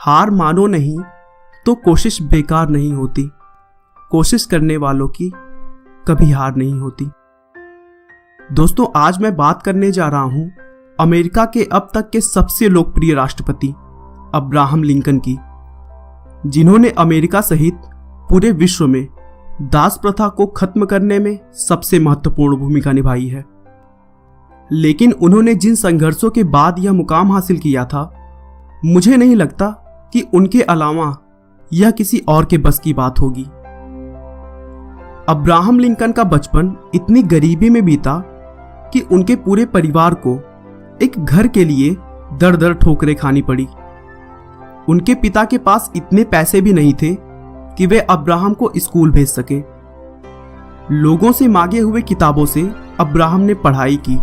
हार मानो नहीं तो कोशिश बेकार नहीं होती। कोशिश करने वालों की कभी हार नहीं होती। दोस्तों, आज मैं बात करने जा रहा हूं अमेरिका के अब तक के सबसे लोकप्रिय राष्ट्रपति अब्राहम लिंकन की, जिन्होंने अमेरिका सहित पूरे विश्व में दास प्रथा को खत्म करने में सबसे महत्वपूर्ण भूमिका निभाई है। लेकिन उन्होंने जिन संघर्षों के बाद यह मुकाम हासिल किया था, मुझे नहीं लगता कि उनके अलावा यह किसी और के बस की बात होगी। अब्राहम लिंकन का बचपन इतनी गरीबी में बीता कि उनके पूरे परिवार को एक घर के लिए दर दर ठोकरें खानी पड़ी। उनके पिता के पास इतने पैसे भी नहीं थे कि वे अब्राहम को स्कूल भेज सके। लोगों से मांगे हुए किताबों से अब्राहम ने पढ़ाई की।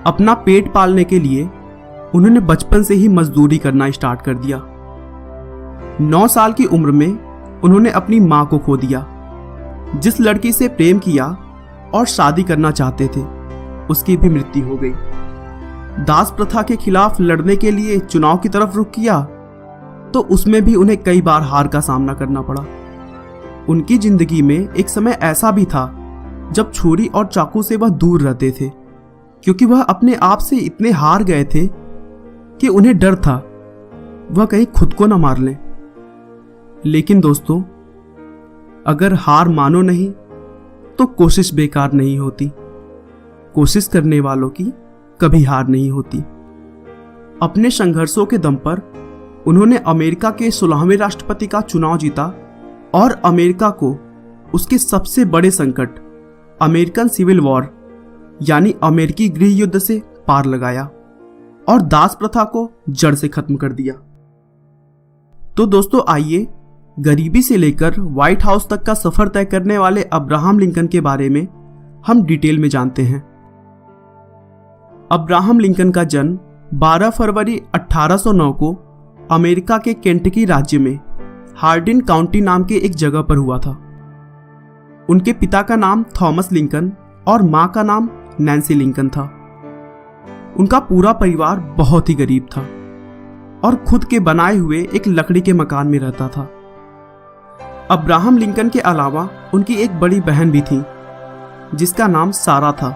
अपना पेट पालने के लिए उन्होंने बचपन से ही मजदूरी करना स्टार्ट कर दिया। 9 साल की उम्र में उन्होंने अपनी मां को खो दिया। जिस लड़की से प्रेम किया और शादी करना चाहते थे, उसकी भी मृत्यु हो गई। दास प्रथा के खिलाफ लड़ने के लिए चुनाव की तरफ रुख किया तो उसमें भी उन्हें कई बार हार का सामना करना पड़ा। उनकी जिंदगी में एक समय ऐसा भी था जब छुरी और चाकू से वह दूर रहते थे, क्योंकि वह अपने आप से इतने हार गए थे कि उन्हें डर था वह कहीं खुद को न मार लें। लेकिन दोस्तों, अगर हार मानो नहीं तो कोशिश बेकार नहीं होती। कोशिश करने वालों की कभी हार नहीं होती। अपने संघर्षों के दम पर उन्होंने अमेरिका के 16वें राष्ट्रपति का चुनाव जीता और अमेरिका को उसके सबसे बड़े संकट अमेरिकन सिविल वॉर यानी अमेरिकी गृह युद्ध से पार लगाया और दास प्रथा को जड़ से खत्म कर दिया। तो दोस्तों, आइए गरीबी से लेकर व्हाइट हाउस तक का सफर तय करने वाले अब्राहम लिंकन के बारे में हम डिटेल में जानते हैं। अब्राहम लिंकन का जन्म 12 फरवरी 1809 को अमेरिका के केंटकी राज्य में हार्डिन काउंटी नाम के एक जगह पर हुआ था। उनके पिता का नाम थॉमस लिंकन और मां का नाम नैन्सी लिंकन था। उनका पूरा परिवार बहुत ही गरीब था और खुद के बनाए हुए एक लकड़ी के मकान में रहता था। अब्राहम लिंकन के अलावा उनकी एक बड़ी बहन भी थी जिसका नाम सारा था।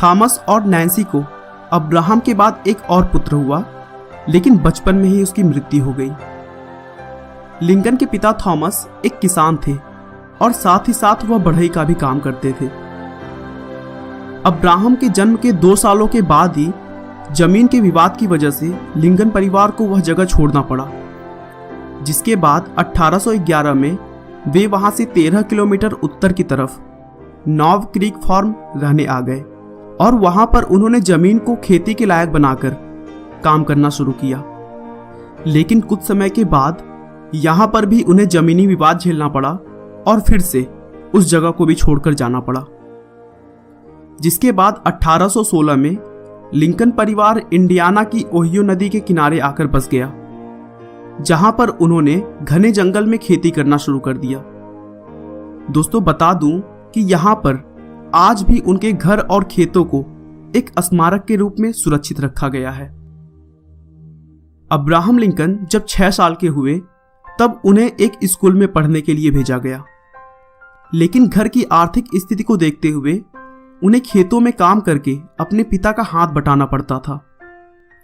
थॉमस और नैन्सी को अब्राहम के बाद एक और पुत्र हुआ, लेकिन बचपन में ही उसकी मृत्यु हो गई। लिंकन के पिता थॉमस एक किसान थे और साथ ही साथ वह बढ़ई का भी काम करते थे। अब्राहम के जन्म के 2 सालों के बाद ही जमीन के विवाद की वजह से लिंकन परिवार को वह जगह छोड़ना पड़ा, जिसके बाद 1811 में वे वहां से 13 किलोमीटर उत्तर की तरफ नॉव क्रीक फार्म रहने आ गए और वहां पर उन्होंने जमीन को खेती के लायक बनाकर काम करना शुरू किया। लेकिन कुछ समय के बाद यहां पर भी उन्हें जमीनी विवाद झेलना पड़ा और फिर से उस जगह को भी छोड़कर जाना पड़ा, जिसके बाद 1816 में लिंकन परिवार इंडियाना की ओहियो नदी के किनारे आकर बस गया, जहां पर उन्होंने घने जंगल में खेती करना शुरू कर दिया। दोस्तों, बता दूं कि यहां पर आज भी उनके घर और खेतों को एक स्मारक के रूप में सुरक्षित रखा गया है। अब्राहम लिंकन जब 6 साल के हुए तब उन्हें एक स्कूल में पढ़ने के लिए भेजा गया, लेकिन घर की आर्थिक स्थिति को देखते हुए उन्हें खेतों में काम करके अपने पिता का हाथ बटाना पड़ता था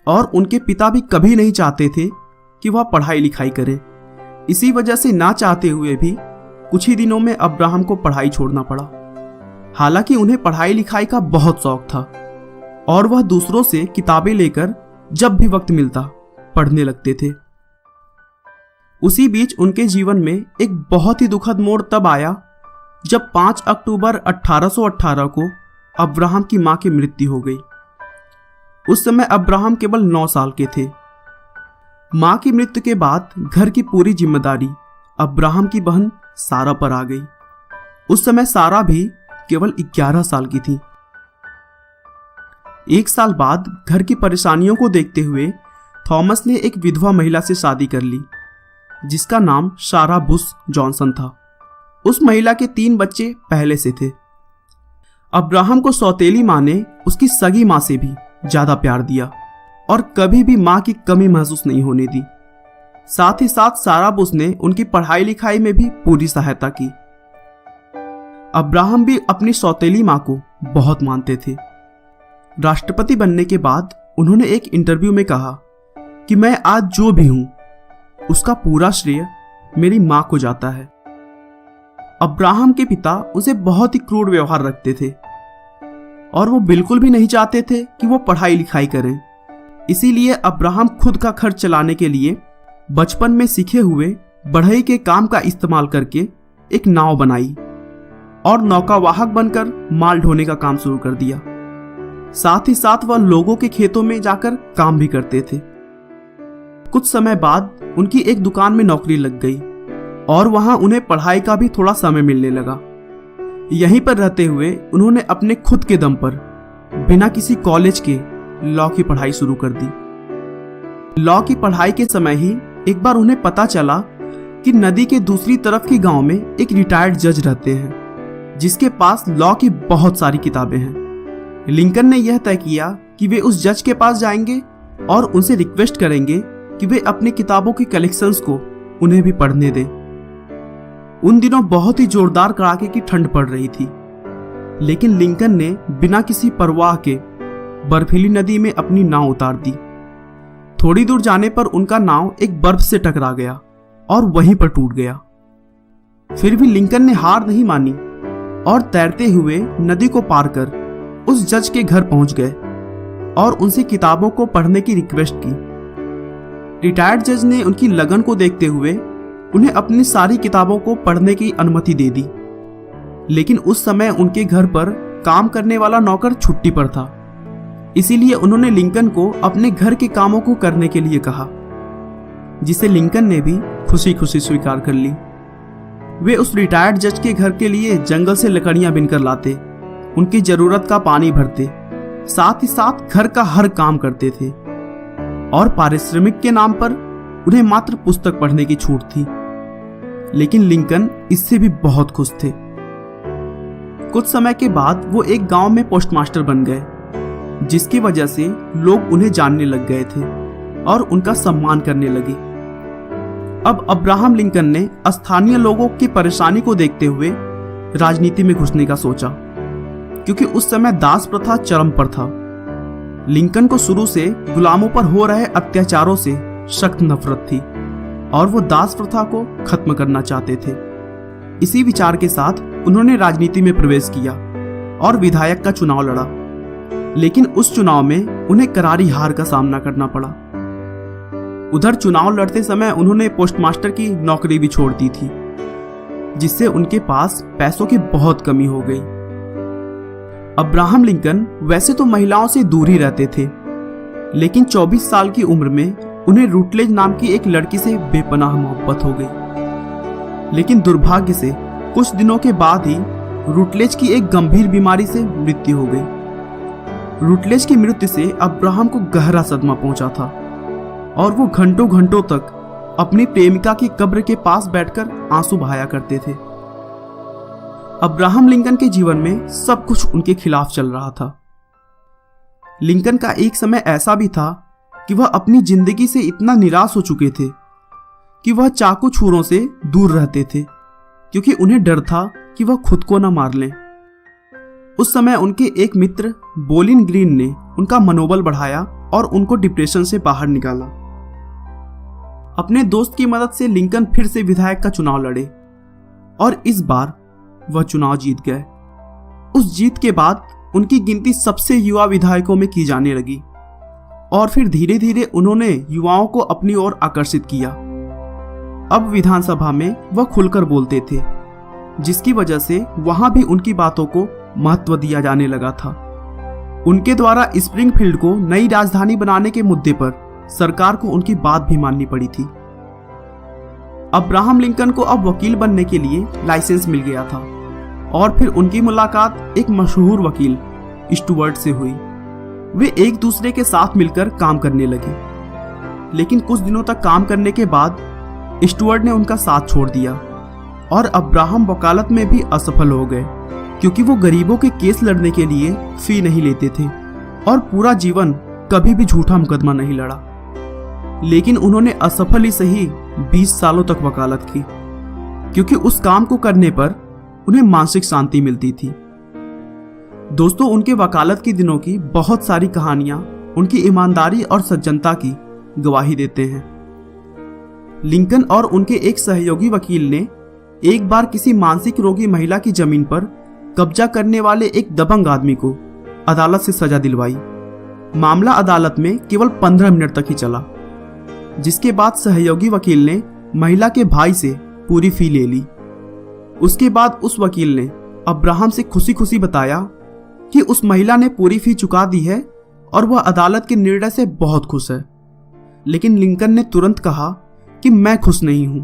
और उनके पिता भी कभी नहीं चाहते थे कि वह पढ़ाई लिखाई करे। इसी वजह से ना चाहते हुए भी कुछ ही दिनों में अब्राहम को पढ़ाई छोड़ना पड़ा। हालांकि उन्हें पढ़ाई लिखाई का बहुत शौक था और वह दूसरों से किताबें लेकर जब भी वक्त मिलता पढ़ने लगते थे। उसी बीच उनके जीवन में एक बहुत ही दुखद मोड़ तब आया जब 5 अक्टूबर 1818 को अब्राहम की मां की मृत्यु हो गई। उस समय अब्राहम केवल 9 साल के थे। मां की मृत्यु के बाद घर की पूरी जिम्मेदारी अब्राहम की बहन सारा पर आ गई। उस समय सारा भी केवल 11 साल की थी। 1 साल बाद घर की परेशानियों को देखते हुए थॉमस ने एक विधवा महिला से शादी कर ली, जिसका नाम सारा बुश जॉनसन था। उस महिला के 3 बच्चे पहले से थे। अब्राहम को सौतेली माँ ने उसकी सगी माँ से भी ज्यादा प्यार दिया और कभी भी माँ की कमी महसूस नहीं होने दी। साथ ही साथ सारा बुश ने उनकी पढ़ाई लिखाई में भी पूरी सहायता की। अब्राहम भी अपनी सौतेली मां को बहुत मानते थे। राष्ट्रपति बनने के बाद उन्होंने एक इंटरव्यू में कहा कि मैं आज जो भी हूं उसका पूरा श्रेय मेरी मां को जाता है। अब्राहम के पिता उसे बहुत ही क्रूर व्यवहार रखते थे और वो बिल्कुल भी नहीं चाहते थे कि वो पढ़ाई लिखाई करें। इसीलिए अब्राहम खुद का खर्च चलाने के लिए बचपन में सीखे हुए बढ़ई के काम का इस्तेमाल करके एक नाव बनाई और नौकावाहक बनकर माल ढोने का काम शुरू कर दिया। साथ ही साथ वह लोगों के खेतों में जाकर काम भी करते थे। कुछ समय बाद उनकी एक दुकान में नौकरी लग गई और वहां उन्हें पढ़ाई का भी थोड़ा समय मिलने लगा। यहीं पर रहते हुए उन्होंने अपने खुद के दम पर बिना किसी कॉलेज के लॉ की पढ़ाई शुरू कर दी। लॉ की पढ़ाई के समय ही एक बार उन्हें पता चला कि नदी के दूसरी तरफ के गांव में एक रिटायर्ड जज रहते हैं जिसके पास लॉ की बहुत सारी किताबें हैं। लिंकन ने यह तय किया कि वे उस जज के पास जाएंगे और उनसे रिक्वेस्ट करेंगे कि वे अपनी किताबों की कलेक्शंस को उन्हें भी पढ़ने दें। उन दिनों बहुत ही जोरदार कड़ाके की ठंड पड़ रही थी, लेकिन लिंकन ने बिना किसी परवाह के बर्फीली नदी में अपनी नाव उतार दी। थोड़ी दूर जाने पर उनका नाव एक बर्फ से टकरा गया और वहीं पर टूट गया। फिर भी लिंकन ने हार नहीं मानी और तैरते हुए नदी को पार कर उस जज के घर पहुंच गए और उनसे किताबों को पढ़ने की रिक्वेस्ट की। रिटायर्ड जज ने उनकी लगन को देखते हुए उन्हें अपनी सारी किताबों को पढ़ने की अनुमति दे दी, लेकिन उस समय उनके घर पर काम करने वाला नौकर छुट्टी पर था। इसीलिए उन्होंने लिंकन को अपने घर के कामों को करने के लिए कहा, जिसे लिंकन ने भी खुशी खुशी स्वीकार कर ली। वे उस रिटायर्ड जज के घर के लिए जंगल से लकड़ियां बिनकर लाते, उनकी जरूरत का पानी भरते, साथ ही साथ घर का हर काम करते थे और पारिश्रमिक के नाम पर उन्हें मात्र पुस्तक पढ़ने की छूट थी। लेकिन लिंकन इससे भी बहुत खुश थे। कुछ समय के बाद वो एक गांव में पोस्टमास्टर बन गए, जिसकी वजह से लोग उन्हें जानने लग गए थे और उनका सम्मान करने लगे। अब अब्राहम लिंकन ने स्थानीय लोगों की परेशानी को देखते हुए राजनीति में घुसने का सोचा, क्योंकि उस समय दास प्रथा चरम पर था। लिंकन को शुरू से गुलामों पर हो रहे अत्याचारों से सख्त नफरत थी और वो दास प्रथा को खत्म करना चाहते थे। इसी विचार के साथ उन्होंने राजनीति में प्रवेश किया और विधायक का चुनाव लड़ा, लेकिन उस चुनाव में उन्हें करारी हार का सामना करना पड़ा। उधर चुनाव लड़ते समय उन्होंने पोस्टमास्टर की नौकरी भी छोड़ दी थी, जिससे उनके पास पैसों की बहुत कमी हो गई। अब्राहम लिंकन वैसे तो महिलाओं से दूर ही रहते थे, लेकिन 24 साल की उम्र में उन्हें रूटलेज नाम की एक लड़की से बेपनाह मोहब्बत हो गई। लेकिन दुर्भाग्य से कुछ दिनों के बाद ही रूटलेज की एक गंभीर बीमारी से मृत्यु हो गई। रूटलेज की मृत्यु से अब्राहम को गहरा सदमा पहुंचा था और वो घंटों घंटों तक अपनी प्रेमिका की कब्र के पास बैठकर आंसू बहाया करते थे। अब्राहम लिंकन के जीवन में सब कुछ उनके खिलाफ चल रहा था। लिंकन का एक समय ऐसा भी था कि वह अपनी जिंदगी से इतना निराश हो चुके थे कि वह चाकू छुरों से दूर रहते थे, क्योंकि उन्हें डर था कि वह खुद को न मार लें। उस समय उनके एक मित्र बोलिन ग्रीन ने उनका मनोबल बढ़ाया और उनको डिप्रेशन से बाहर निकाला। अपने दोस्त की मदद से लिंकन फिर से विधायक का चुनाव लड़े और इस बार वह चुनाव जीत गए। उस जीत के बाद उनकी गिनती सबसे युवा विधायकों में की जाने लगी और फिर धीरे धीरे उन्होंने युवाओं को अपनी ओर आकर्षित किया। अब विधानसभा में वह खुलकर बोलते थे, जिसकी वजह से वहां भी उनकी बातों को महत्व दिया जाने लगा था। उनके द्वारा स्प्रिंगफील्ड को नई राजधानी बनाने के मुद्दे पर सरकार को उनकी बात भी माननी पड़ी थी। अब्राहम लिंकन को अब वकील बनने के लिए लाइसेंस मिल गया था और फिर उनकी मुलाकात एक मशहूर वकील स्टुअर्ट से हुई। वे एक दूसरे के साथ मिलकर काम करने लगे, लेकिन कुछ दिनों तक काम करने के बाद स्टुअर्ट ने उनका साथ छोड़ दिया और अब्राहम वकालत में भी असफल हो गए, क्योंकि वो गरीबों के केस लड़ने के लिए फी नहीं लेते थे और पूरा जीवन कभी भी झूठा मुकदमा नहीं लड़ा। लेकिन उन्होंने असफल ही सही 20 सालों तक वकालत की, क्योंकि उस काम को करने पर उन्हें मानसिक शांति मिलती थी। दोस्तों, उनके वकालत के दिनों की बहुत सारी कहानियां उनकी ईमानदारी और सज्जनता की गवाही देते हैं। लिंकन और उनके एक सहयोगी वकील ने एक बार किसी मानसिक रोगी महिला की जमीन पर कब्जा करने वाले एक दबंग आदमी को अदालत से सजा दिलवाई। मामला अदालत में केवल 15 मिनट तक ही चला, जिसके बाद सहयोगी वकील ने महिला के भाई से पूरी फी ले ली। उसके बाद उस वकील ने अब्राहम से खुशी खुशी बताया कि उस महिला ने पूरी फी चुका दी है और वह अदालत के निर्णय से बहुत खुश है। लेकिन लिंकन ने तुरंत कहा कि मैं खुश नहीं हूं,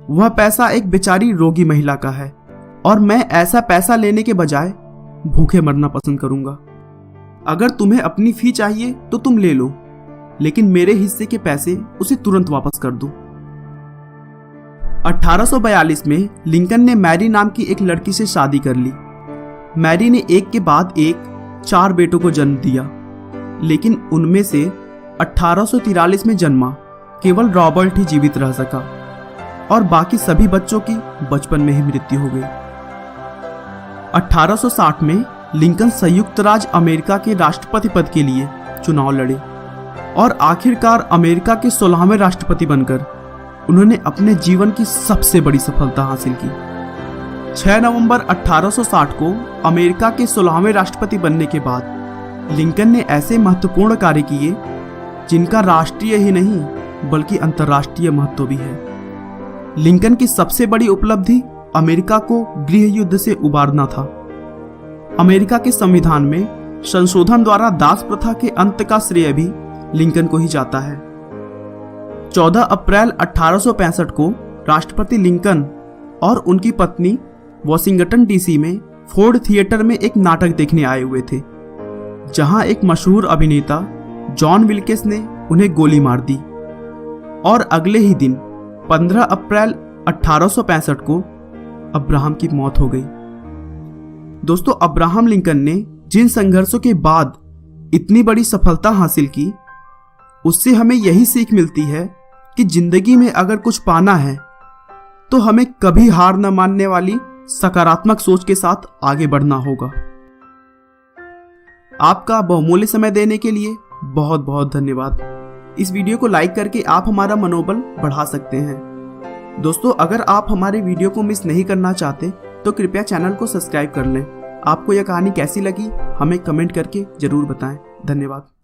वह पैसा एक बेचारी रोगी महिला का है और मैं ऐसा पैसा लेने के बजाय भूखे मरना पसंद करूंगा। अगर तुम्हें अपनी फी चाहिए तो तुम ले लो, लेकिन मेरे हिस्से के पैसे उसे तुरंत वापस कर दो। 1842 में लिंकन ने मैरी नाम की एक लड़की से शादी कर ली। मैरी ने एक के बाद एक 4 बेटों को जन्म दिया, लेकिन उनमें से 1843 में जन्मा केवल रॉबर्ट ही जीवित रह सका और बाकी सभी बच्चों की बचपन में ही मृत्यु हो गई। 1860 में लिंकन संयुक्त राज्य अमेरिका के राष्ट्रपति पद के लिए चुनाव लड़े और आखिरकार अमेरिका के 16वें राष्ट्रपति बनकर उन्होंने अपने जीवन की सबसे बड़ी सफलता हासिल की। 6 नवंबर 1860 को अमेरिका के 16वें राष्ट्रपति बनने के बाद लिंकन ने ऐसे महत्वपूर्ण कार्य किए जिनका राष्ट्रीय ही नहीं बल्कि अंतर्राष्ट्रीय महत्व भी है। लिंकन की सबसे बड़ी उपलब्धि अमेरिका को गृह युद्ध से उबारना था। अमेरिका के संविधान में संशोधन द्वारा दास प्रथा के अंत का श्रेय भी लिंकन को ही जाता है। 14 अप्रैल 1865 को राष्ट्रपति लिंकन और उनकी पत्नी वॉशिंगटन डीसी में फोर्ड थिएटर में एक नाटक देखने आए हुए थे, जहां एक मशहूर अभिनेता जॉन विल्किस ने उन्हें गोली मार दी और अगले ही दिन 15 अप्रैल 1865 को अब्राहम की मौत हो गई। दोस्तों, अब्राहम लिंकन ने जिन संघर्षों के बाद इतनी बड़ी सफलता हासिल की, उससे हमें यही सीख मिलती है कि जिंदगी में अगर कुछ पाना है तो हमें कभी हार न मानने वाली सकारात्मक सोच के साथ आगे बढ़ना होगा। आपका बहुमूल्य समय देने के लिए बहुत बहुत धन्यवाद। इस वीडियो को लाइक करके आप हमारा मनोबल बढ़ा सकते हैं। दोस्तों, अगर आप हमारे वीडियो को मिस नहीं करना चाहते तो कृपया चैनल को सब्सक्राइब कर लें। आपको यह कहानी कैसी लगी हमें कमेंट करके जरूर बताएं। धन्यवाद।